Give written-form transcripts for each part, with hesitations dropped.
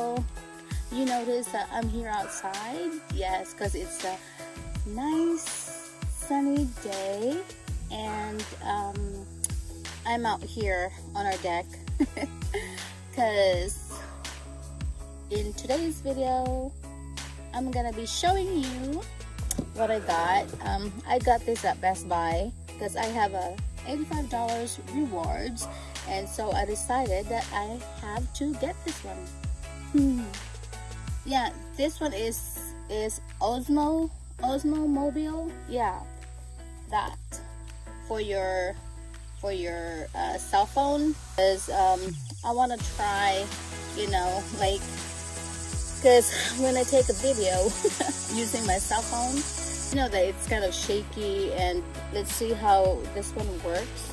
video. You notice that I'm here outside? Yes, because it's a nice sunny day, and I'm out here on our deck because in today's video I'm gonna be showing you what I got. I got this at Best Buy because I have a $85 rewards, and so I decided that I have to get this one. Yeah, this one is Osmo Mobile. Yeah, that for your cell phone, because I want to try, you know, like, because when I take a video using my cell phone, you know that it's kind of shaky, and let's see how this one works.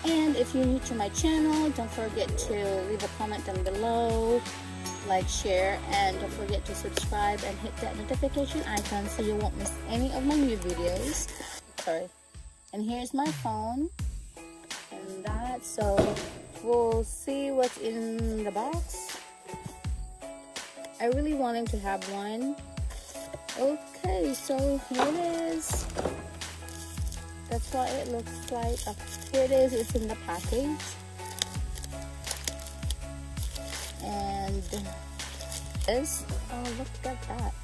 And if you're new to my channel, don't forget to leave a comment down below, like, share, and don't forget to subscribe and hit that notification icon so you won't miss any of my new videos. Sorry. And here's my phone and that, so we'll see what's in the box. I really wanted to have one. Okay, so here it is. That's what it looks like. Here it is. It's in the package. And this, oh, look at that.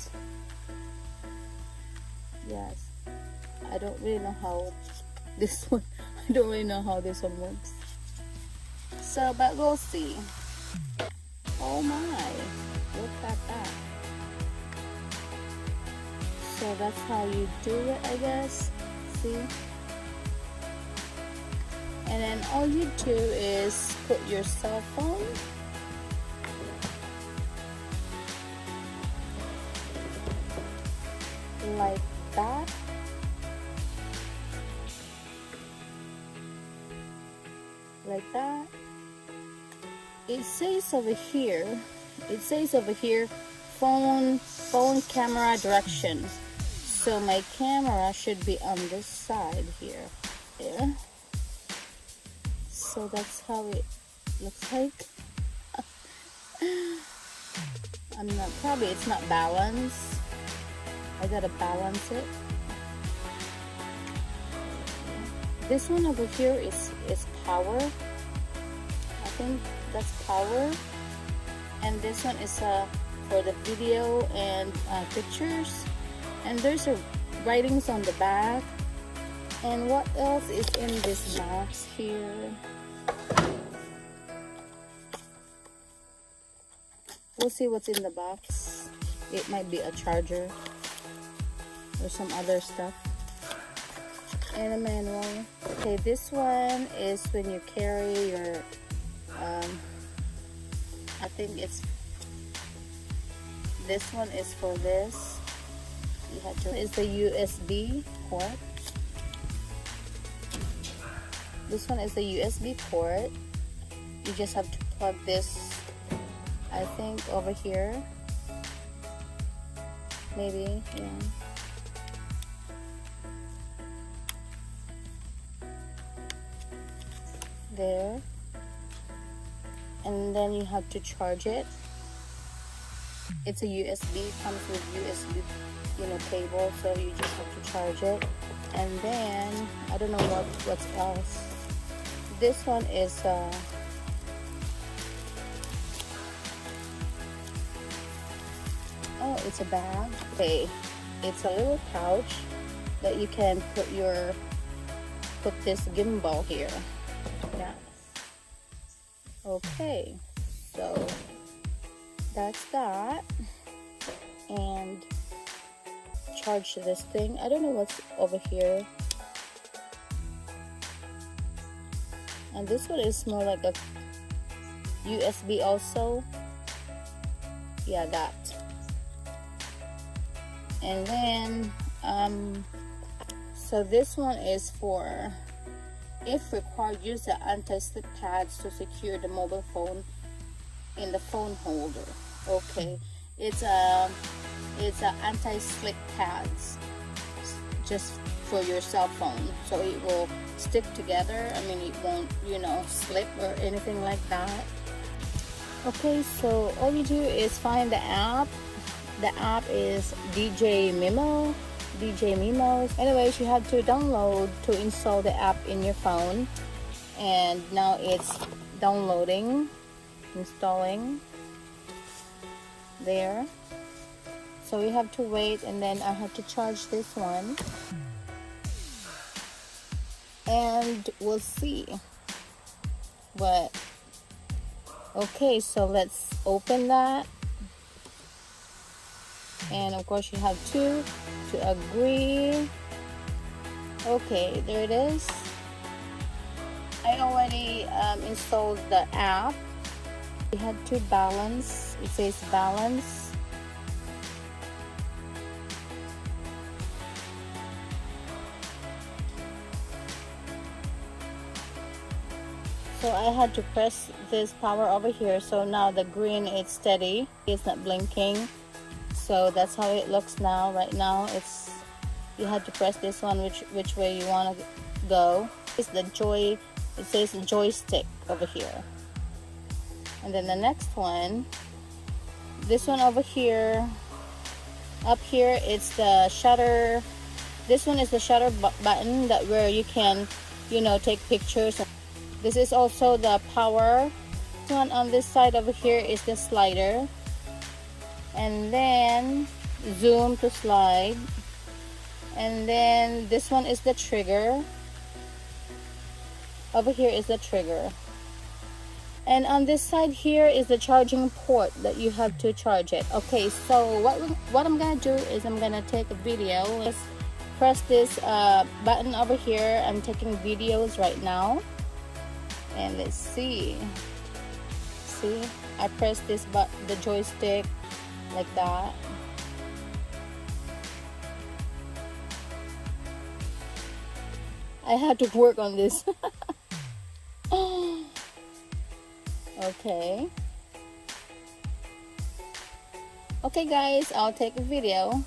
Yes, I don't really know how this one, I don't really know how this one works. So, but we'll see. Oh my, look at that. So that's how you do it, I guess. See? And then all you do is put your cell phone like that. Like that. It says over here, phone camera direction. So my camera should be on this side here. There. So that's how it looks like. It's not balanced. I gotta balance it. This one over here is power. I think that's power. And this one is for the video and pictures. And there's writings on the back. And what else is in this box here? We'll see what's in the box. It might be a charger or some other stuff. And a manual. Okay, this one is when you carry your I think this one is for this. You have to, is the USB port. This one is the USB port. You just have to plug this, I think, over here. Maybe, yeah. There. And then you have to charge it. It's a USB, comes with USB, you know, cable, so you just have to charge it. And then I don't know what's else. This one is oh, it's a bag. Okay, it's a little pouch that you can put this gimbal here. Yeah. Okay, so that's that. And charge this thing. I don't know what's over here. And this one is more like a USB also. Yeah, that. And then so this one is for, if required, use the anti-slip pads to secure the mobile phone in the phone holder. Okay, it's a anti-slip pads just for your cell phone, so it will stick together. I mean, it won't, you know, slip or anything like that. Okay, so all you do is find the app. The app is DJ Mimo. DJ Mimos. Anyways, you have to download to install the app in your phone. And now it's downloading, installing. There. So we have to wait, and then I have to charge this one. And we'll see what. Okay, so let's open that. And of course you have to agree. Okay, there it is. I already installed the app. We had to balance. It says balance. So I had to press this power over here. So now the green is steady. It's not blinking. So that's how it looks now. Right now it's, you have to press this one which way you want to go. It's the joy, it says joystick over here. And then the next one, this one over here, up here it's the shutter. This one is the shutter button that where you can, you know, take pictures. This is also the power. This one on this side over here is the slider. And then zoom to slide. And then this one is the trigger. Over here is the trigger. And on this side here is the charging port that you have to charge it. Okay, so what I'm gonna do is I'm gonna take a video. Let's press this button over here. I'm taking videos right now. And let's see. See, I press this the joystick like that. I had to work on this. Okay. Okay guys, I'll take a video.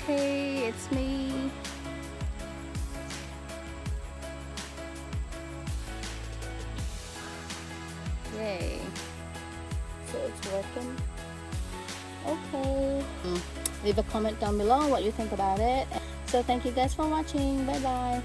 Okay, it's me. Yay. So it's working. Okay. Leave a comment down below what you think about it. So thank you guys for watching. Bye bye.